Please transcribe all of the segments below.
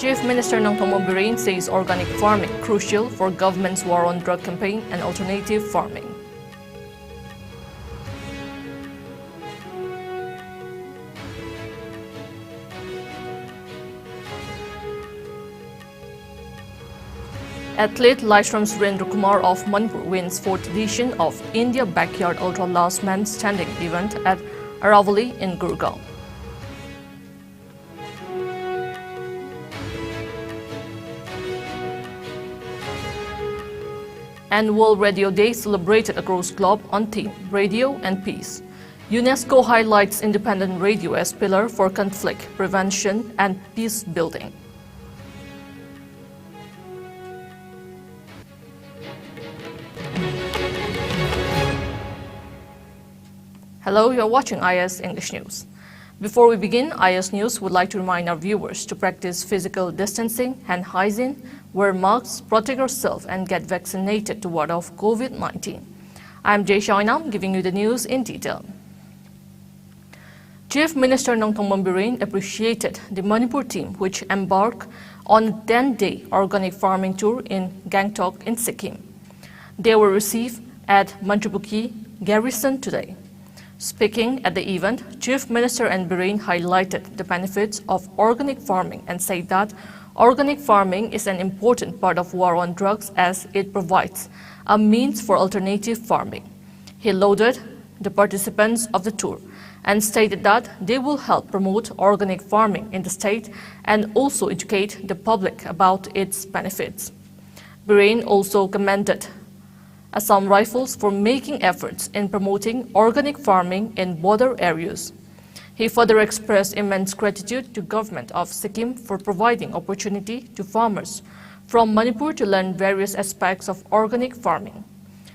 Chief Minister Nongthombam Biren says organic farming crucial for government's war on drug campaign and alternative farming. Athlete Laishram Surendra Kumar of Manipur wins 4th edition of India Backyard Ultra Last Man Standing event at Aravali in Gurgaon. And World Radio Day celebrated across globe on theme Radio and Peace. UNESCO highlights independent radio as pillar for conflict prevention and peace building. Hello, you are watching IS English News. Before we begin, IS News would like to remind our viewers to practice physical distancing, hand hygiene, wear masks, protect yourself and get vaccinated to ward off COVID-19. I am JESSIA OINAM giving you the news in detail. Chief Minister Nongthombam Biren appreciated the Manipur team which embarked on a 10-day organic farming tour in Gangtok in Sikkim. They were received at Manchubuki Garrison today. Speaking at the event, Chief Minister and Biren highlighted the benefits of organic farming and said that organic farming is an important part of war on drugs as it provides a means for alternative farming. He lauded the participants of the tour and stated that they will help promote organic farming in the state and also educate the public about its benefits. Biren also commended Assam Rifles for making efforts in promoting organic farming in border areas. He further expressed immense gratitude to government of Sikkim for providing opportunity to farmers from Manipur to learn various aspects of organic farming.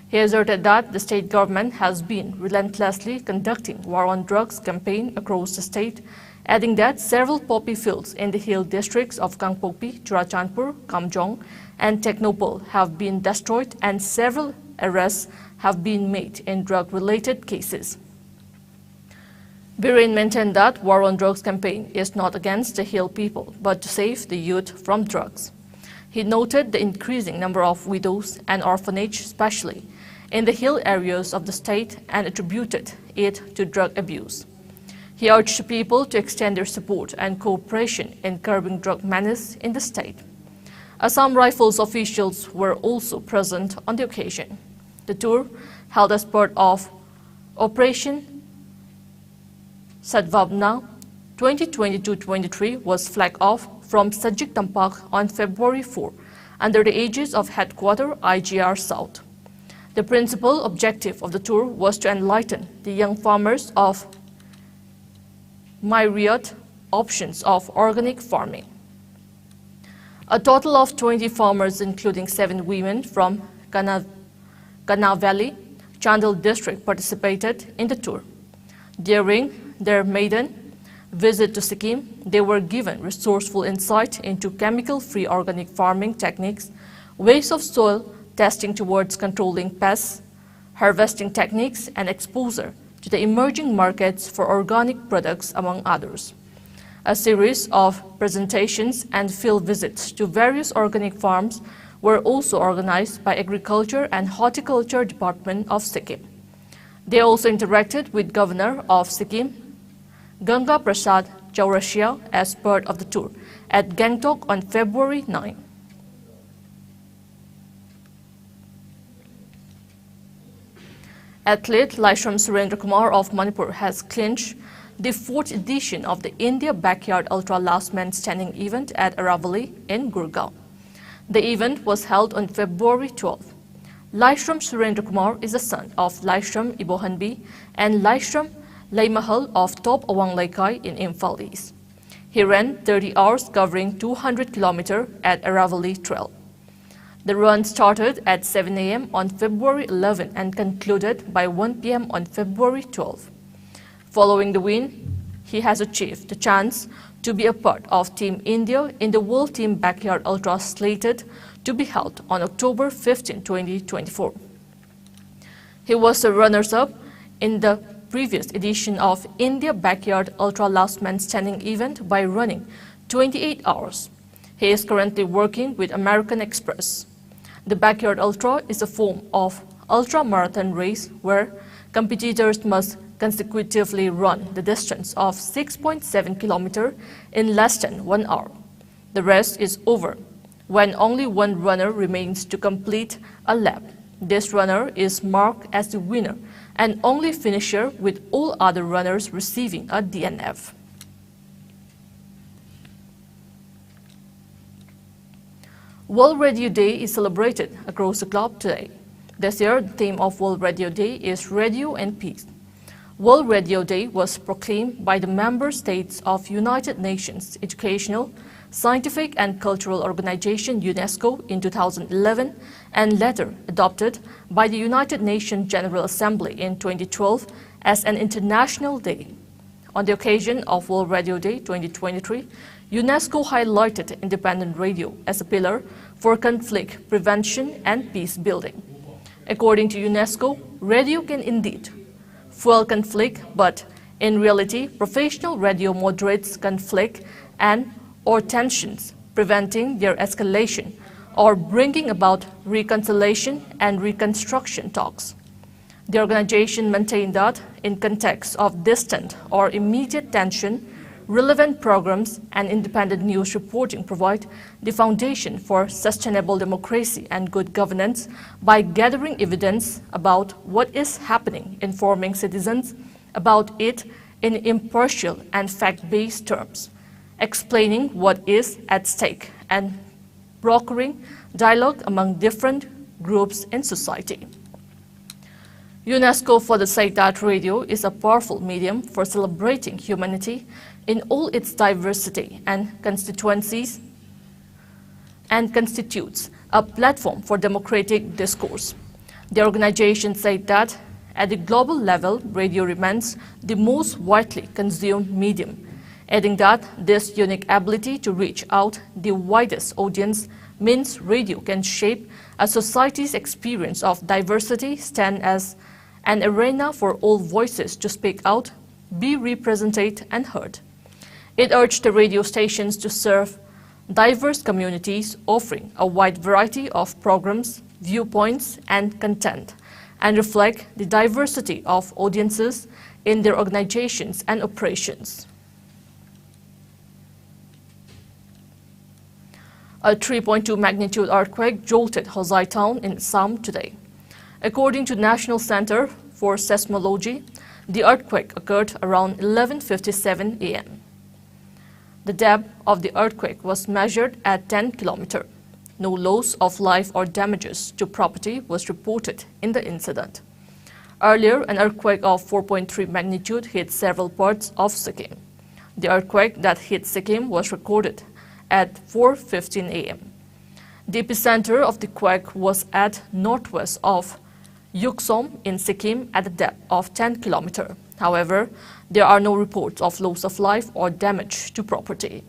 He asserted that the state government has been relentlessly conducting war on drugs campaign across the state, adding that several poppy fields in the hill districts of Kangpokpi, Churachandpur, Kamjong, and Technopole have been destroyed and several arrests have been made in drug-related cases. Biren maintained that war on drugs campaign is not against the hill people, but to save the youth from drugs. He noted the increasing number of widows and orphanage, especially in the hill areas of the state, and attributed it to drug abuse. He urged people to extend their support and cooperation in curbing drug menace in the state. Assam Rifles officials were also present on the occasion. The tour, held as part of Operation Sadvabna 2022-23, was flagged off from Sajik Tampak on February 4 under the aegis of Headquarter IGR South. The principal objective of the tour was to enlighten the young farmers of myriad options of organic farming. A total of 20 farmers, including 7 women from Kana Valley, Chandel district, participated in the tour. During their maiden visit to Sikkim, they were given resourceful insight into chemical-free organic farming techniques, ways of soil testing towards controlling pests, harvesting techniques, and exposure to the emerging markets for organic products, among others. A series of presentations and field visits to various organic farms were also organized by Agriculture and Horticulture Department of Sikkim. They also interacted with Governor of Sikkim, Ganga Prasad Chaurasia, as part of the tour at Gangtok on February 9. Athlete Laishram Surendra Kumar of Manipur has clinched the 4th edition of the India Backyard Ultra Last Man Standing event at Aravali in Gurgaon. The event was held on February 12. Laishram Surendra Kumar is the son of Laishram Ibohanbi and Laishram Laimahal of Top Awang Laikai in Imphal East. He ran 30 hours covering 200 km at Aravali Trail. The run started at 7 a.m. on February 11 and concluded by 1 p.m. on February 12. Following the win, he has achieved the chance to be a part of Team India in the World Team Backyard Ultra slated to be held on October 15, 2024. He was a runners-up in the previous edition of India Backyard Ultra Last Man Standing event by running 28 hours. He is currently working with American Express. The Backyard Ultra is a form of ultra-marathon race where competitors must consecutively run the distance of 6.7 kilometers in less than 1 hour. The rest is over when only one runner remains to complete a lap. This runner is marked as the winner and only finisher, with all other runners receiving a DNF. World Radio Day is celebrated across the globe today. This year, the theme of World Radio Day is Radio and Peace. World Radio Day was proclaimed by the member states of United Nations Educational, Scientific and Cultural Organization UNESCO in 2011 and later adopted by the United Nations General Assembly in 2012 as an international day. On the occasion of World Radio Day 2023, UNESCO highlighted independent radio as a pillar for conflict prevention and peace building. According to UNESCO, radio can indeed fuel conflict, but in reality, professional radio moderates conflict or tensions, preventing their escalation or bringing about reconciliation and reconstruction talks. The organization maintained that in context of distant or immediate tension, relevant programs and independent news reporting provide the foundation for sustainable democracy and good governance by gathering evidence about what is happening, informing citizens about it in impartial and fact-based terms, explaining what is at stake, and brokering dialogue among different groups in society. UNESCO further said that radio is a powerful medium for celebrating humanity in all its diversity and constituencies and constitutes a platform for democratic discourse. The organization said that at the global level, radio remains the most widely consumed medium, adding that this unique ability to reach out the widest audience means radio can shape a society's experience of diversity, stand as an arena for all voices to speak out, be represented and heard. It urged the radio stations to serve diverse communities, offering a wide variety of programs, viewpoints, and content, and reflect the diversity of audiences in their organizations and operations. A 3.2 magnitude earthquake jolted Hosai town in Assam today. According to National Center for Seismology, the earthquake occurred around 11:57 a.m. The depth of the earthquake was measured at 10 kilometers. No loss of life or damages to property was reported in the incident. Earlier, an earthquake of 4.3 magnitude hit several parts of Sikkim. The earthquake that hit Sikkim was recorded at 4:15 a.m. The epicenter of the quake was at northwest of Iscom in Sikkim at a depth of 10 kilometers. However, there are no reports of loss of life or damage to property.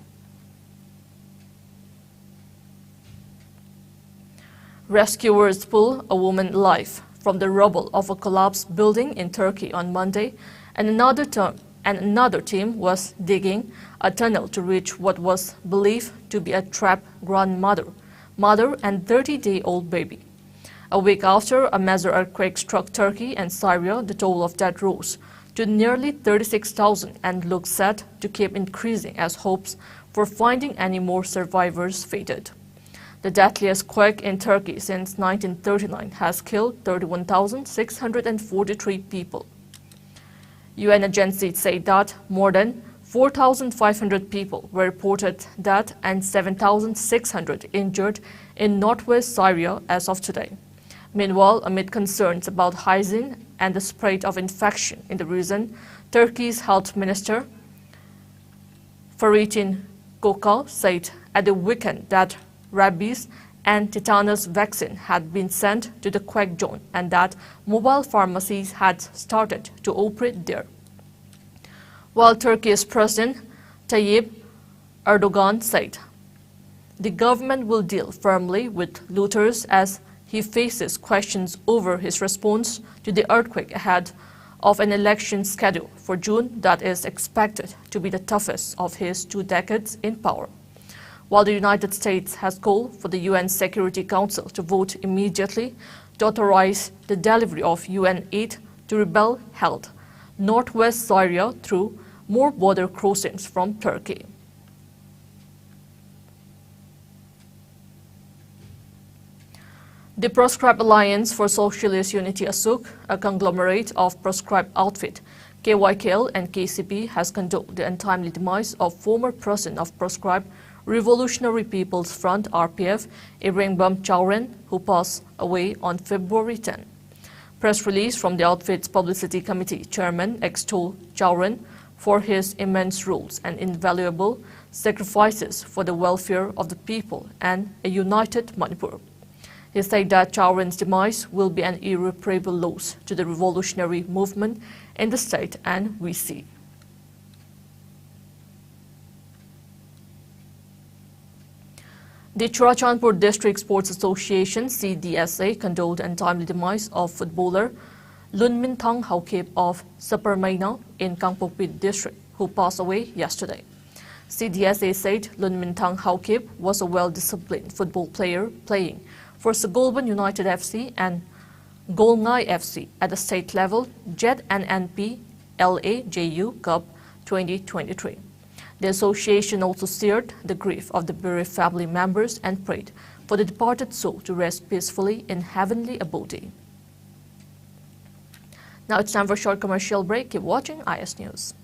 Rescuers pull a woman alive from the rubble of a collapsed building in Turkey on Monday, and another team was digging a tunnel to reach what was believed to be a trapped grandmother, mother, and 30-day-old baby. A week after a major earthquake struck Turkey and Syria, the toll of death rose to nearly 36,000 and looks set to keep increasing as hopes for finding any more survivors faded. The deadliest quake in Turkey since 1939 has killed 31,643 people. UN agencies say that more than 4,500 people were reported dead and 7,600 injured in northwest Syria as of today. Meanwhile, amid concerns about hygiene and the spread of infection in the region, Turkey's health minister Fahrettin Koca said at the weekend that rabies and tetanus vaccine had been sent to the quake zone and that mobile pharmacies had started to operate there. While Turkey's President Tayyip Erdogan said the government will deal firmly with looters as he faces questions over his response to the earthquake ahead of an election schedule for June that is expected to be the toughest of his 2 decades in power. while the United States has called for the UN Security Council to vote immediately to authorize the delivery of UN aid to rebel-held northwest Syria through more border crossings from Turkey. The Proscribed Alliance for Socialist Unity ASUK, a conglomerate of proscribed outfit, KYKL and KCP, has condoled the untimely demise of former president of Proscribed Revolutionary People's Front (RPF), Irengbam Chauren, who passed away on February 10. Press release from the outfit's publicity committee chairman extolled Chauren for his immense roles and invaluable sacrifices for the welfare of the people and a united Manipur. He said that Chauren's demise will be an irreparable loss to the revolutionary movement in the state, and we see. The Churachandpur District Sports Association (CDSA) condoled the untimely demise of footballer Lunminthang Haukep of Saparmaina in Kangpokpi District, who passed away yesterday. CDSA said Lunminthang Haukep was a well-disciplined football player playing for Sagolban United FC and Golngai FC at the state level JESSIA LAJU Cup 2023. The association also shared the grief of the bereaved family members and prayed for the departed soul to rest peacefully in heavenly abode. Now it's time for a short commercial break. Keep watching IS News.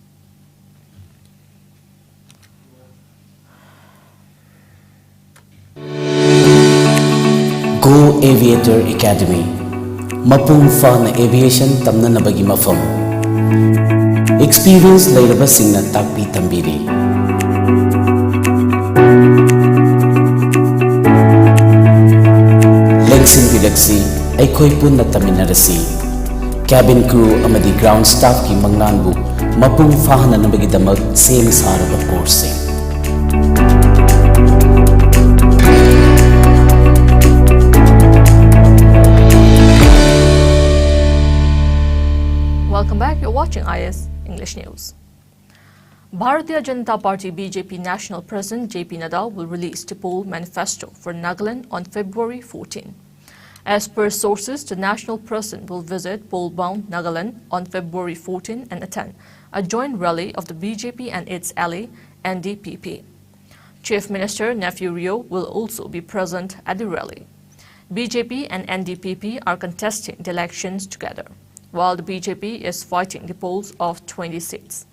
Go Aviator Academy, Mapung Fana Aviation Tamnanabagi Mafam. Experience Lairaba Singna Takpi Tambiri. Lengsin Bilaksi, Aikoi Punna Taminarasi. Cabin crew amadi ground staff ki Mangnanbu, Mapung Fahana Nabagi Damag, same Saraba course. Welcome back. You're watching IS English News. Bharatiya Janata Party BJP National President JP Nadal will release the poll manifesto for Nagaland on February 14. As per sources, the national president will visit poll-bound Nagaland on February 14 and attend a joint rally of the BJP and its ally NDPP. Chief Minister Nephew Rio will also be present at the rally. BJP and NDPP are contesting the elections together, while the BJP is fighting the polls of 20 seats.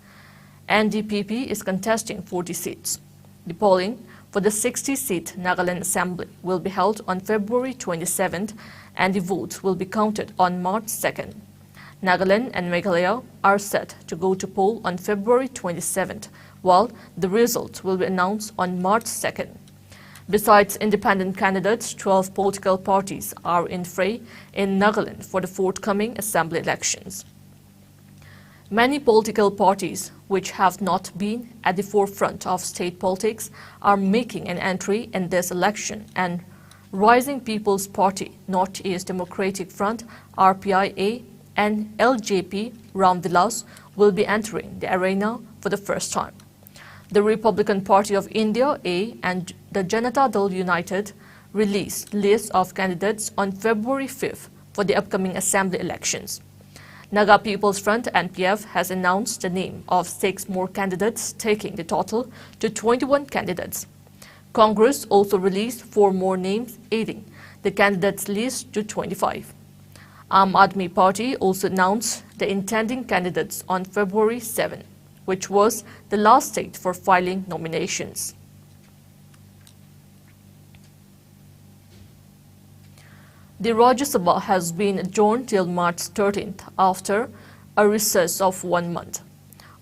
NDPP is contesting 40 seats. The polling for the 60-seat Nagaland Assembly will be held on February 27th, and the votes will be counted on March 2nd. Nagaland and Meghalaya are set to go to poll on February 27th, while the results will be announced on March 2nd. Besides independent candidates, 12 political parties are in fray in Nagaland for the forthcoming assembly elections. Many political parties, which have not been at the forefront of state politics, are making an entry in this election, and Rising People's Party, Northeast Democratic Front, RPIA, and LJP Ramvilas will be entering the arena for the first time. The Republican Party of India, A, and the Janata Dal United released lists of candidates on February 5th for the upcoming assembly elections. Naga People's Front, NPF, has announced the name of 6 more candidates, taking the total to 21 candidates. Congress also released 4 more names, adding the candidates list to 25. Aam Aadmi Party also announced the intending candidates on February 7, which was the last date for filing nominations. The Rajya Sabha has been adjourned till March 13th after a recess of 1 month.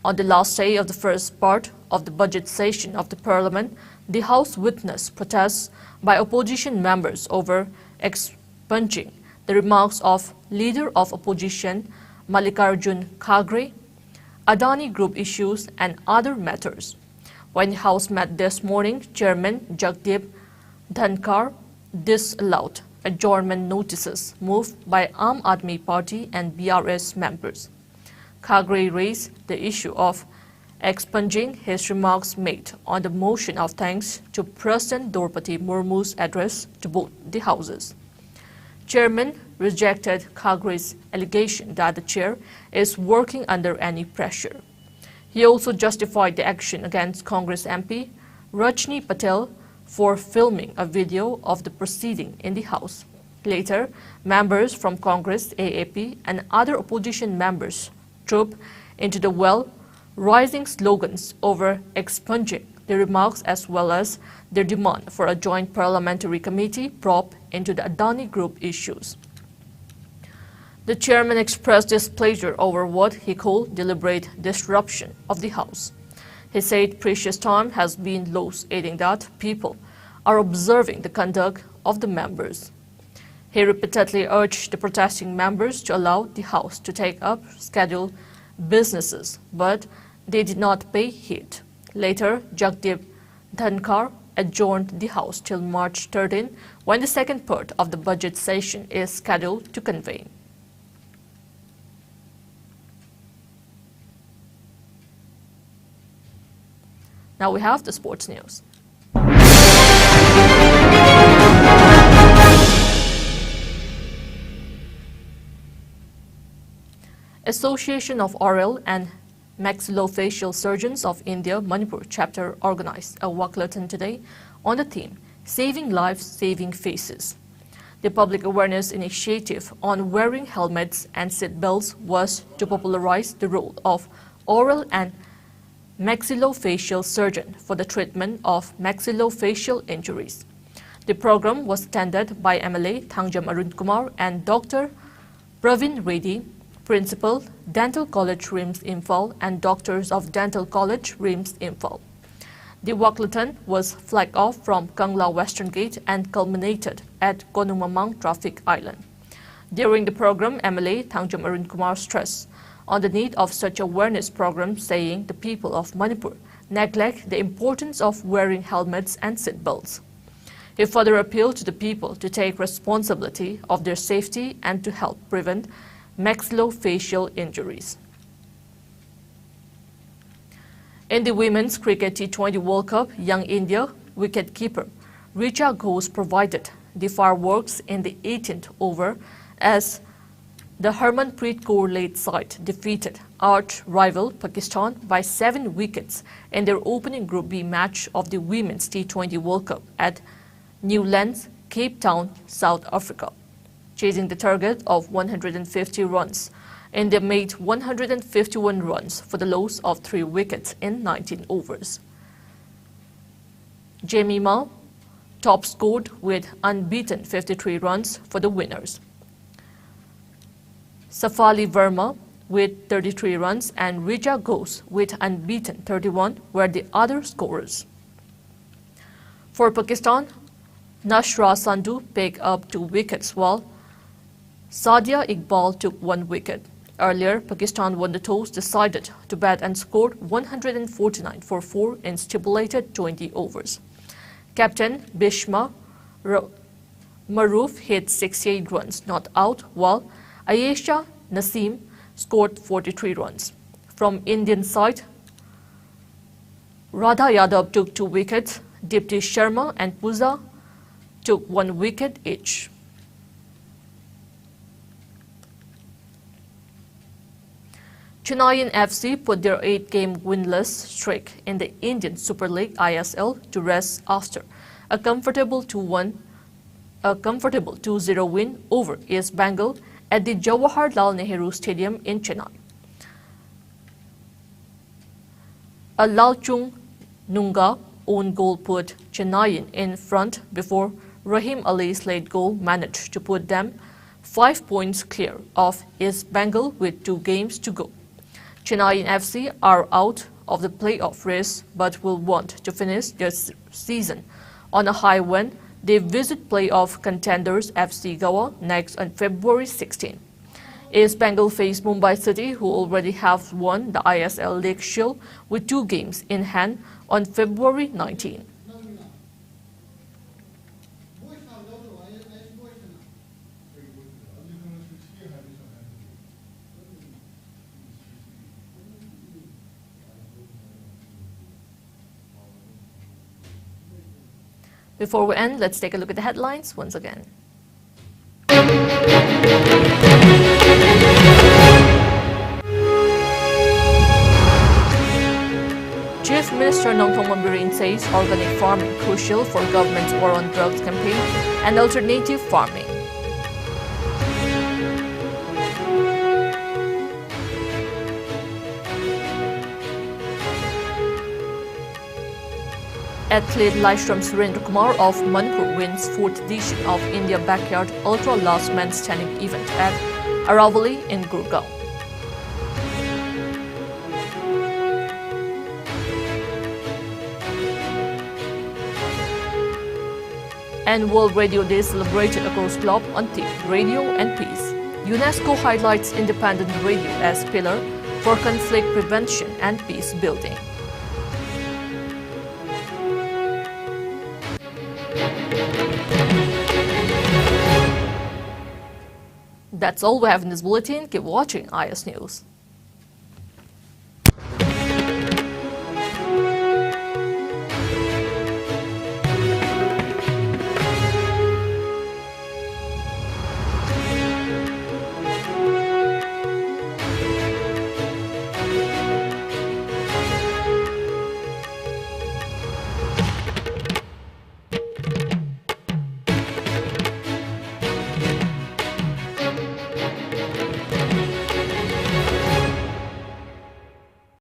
On the last day of the first part of the budget session of the Parliament, the House witnessed protests by opposition members over expunging the remarks of Leader of Opposition Mallikarjun Kharge, Adani Group issues and other matters. When the House met this morning, Chairman Jagdeep Dhankar disallowed adjournment notices moved by Aam Aadmi Party and BRS members. Kharge raised the issue of expunging his remarks made on the motion of thanks to President Draupadi Murmu's address to both the houses. Chairman rejected Kagre's allegation that the chair is working under any pressure. He also justified the action against Congress MP Rajni Patel for filming a video of the proceeding in the House. Later, members from Congress, AAP, and other opposition members trooped into the well, raising slogans over expunging the remarks as well as their demand for a joint parliamentary committee probe into the Adani Group issues. The chairman expressed displeasure over what he called deliberate disruption of the House. He said precious time has been lost, adding that people are observing the conduct of the members. He repeatedly urged the protesting members to allow the House to take up scheduled businesses, but they did not pay heed. Later, Jagdeep Dhankar adjourned the House till March 13, when the second part of the budget session is scheduled to convene. Now we have the sports news. Association of Oral and Maxillofacial Surgeons of India Manipur chapter organized a walkathon today on the theme Saving Lives, Saving Faces. The public awareness initiative on wearing helmets and seat belts was to popularize the role of oral and maxillofacial surgeon for the treatment of maxillofacial injuries. The program was attended by MLA Thangjam Arun Kumar and Dr. Praveen Reddy, Principal, Dental College Rims Imphal and Doctors of Dental College Rims Imphal. The walkathon was flagged off from Kangla Western Gate and culminated at Konumamang Traffic Island. During the program, MLA Thangjam Arun Kumar stressed on the need of such awareness program, saying the people of Manipur neglect the importance of wearing helmets and seat belts. He further appealed to the people to take responsibility of their safety and to help prevent maxillofacial injuries. In the Women's Cricket T20 World Cup, Young India wicketkeeper Richa Ghosh provided the fireworks in the 18th over as the Harmanpreet Kaur-led side defeated arch-rival Pakistan by 7 wickets in their opening Group B match of the Women's T20 World Cup at Newlands, Cape Town, South Africa. Chasing the target of 150 runs, India made 151 runs for the loss of 3 wickets in 19 overs. Jemima top scored with unbeaten 53 runs for the winners. Safali Verma with 33 runs and Richa Ghosh with unbeaten 31 were the other scorers. For Pakistan, Nashra Sandhu picked up 2 wickets while Sadia Iqbal took 1 wicket. Earlier, Pakistan won the toss, decided to bat and scored 149 for 4 in stipulated 20 overs. Captain Bishma Maroof hit 68 runs not out, while Ayesha Naseem scored 43 runs. From Indian side, Radha Yadav took 2 wickets, Dipti Sharma and Pooja took 1 wicket each. Chennai FC put their 8-game winless streak in the Indian Super League ISL to rest after a comfortable 2-0 win over East Bengal at the Jawaharlal Nehru Stadium in Chennai. A Lalchung Nunga own goal put Chennai in front before Rahim Ali's late goal managed to put them 5 points clear of East Bengal with 2 games to go. Chennai FC are out of the playoff race but will want to finish their season on a high when they visit playoff contenders FC Goa next on February 16. East Bengal face Mumbai City, who already have won the ISL League Shield with 2 games in hand on February 19. Before we end, let's take a look at the headlines once again. Chief Minister Nongthong Mambirin says organic farming crucial for government's war on drugs campaign and alternative farming. Athlete Laishram Surendra Kumar of Manipur wins 4th edition of India Backyard Ultra Last Man Standing event at Aravali in Gurgaon. And World Radio Day celebrated across the globe on theme Radio and Peace. UNESCO highlights independent radio as pillar for conflict prevention and peace building. That's all we have in this bulletin. Keep watching IS News.